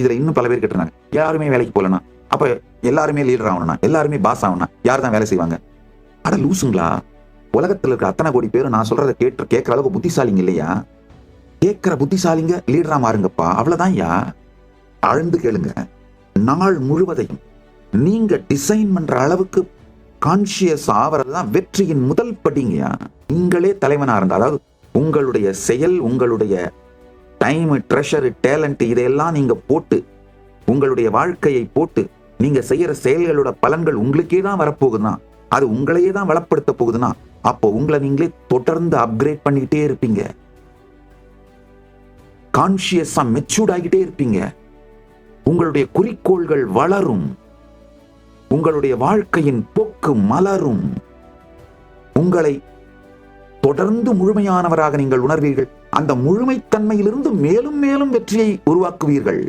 இதுல இன்னும் பல பேர் கேட்டுறாங்க, யாருமே வேலைக்கு போலனா அப்ப எல்லாருமே லீடர் ஆகணும்னா, எல்லாருமே பாஸ் ஆகணும்னா யார் தான் வேலை செய்வாங்க? அட லூசுங்களா, உலகத்துல இருக்க அத்தனை கோடி பேரும் நான் சொல்றதை கேட்கிற அளவுக்கு புத்திசாலிங்க இல்லையா? கேட்கிற புத்திசாலிங்க லீடரா மாறுங்கப்பா, அவ்வளவுதான். ஆழ்ந்து கேளுங்க. நாள் முழுவதையும் நீங்க டிசைன் பண்ற அளவுக்கு கான்சியஸ் ஆவறதுதான் வெற்றியின் முதல் படிங்கயா. நீங்களே தலைவனா இருந்தா, அதாவது உங்களுடைய செயல், உங்களுடைய டைம், ட்ரெஷர், டேலண்ட் இதையெல்லாம் நீங்க போட்டு, உங்களுடைய வாழ்க்கையை போட்டு நீங்க செய்யற செயல்களோட பலன்கள் உங்களுக்கே தான் வரப்போகுதுன்னா, அது உங்களையே தான் வளப்படுத்த போகுதுன்னா, அப்போ உங்களை நீங்களே தொடர்ந்து அப்கிரேட் பண்ணிக்கிட்டே இருப்பீங்க. கான்சியஸா மெச்சூர்ட் ஆகிட்டே இருப்பீங்க. உங்களுடைய குறிக்கோள்கள் வளரும். உங்களுடைய வாழ்க்கையின் போக்கு மலரும். உங்களை தொடர்ந்து முழுமையானவராக நீங்கள் உணர்வீர்கள். அந்த முழுமைத்தன்மையிலிருந்து மேலும் மேலும் வெற்றியை உருவாக்குவீர்கள்.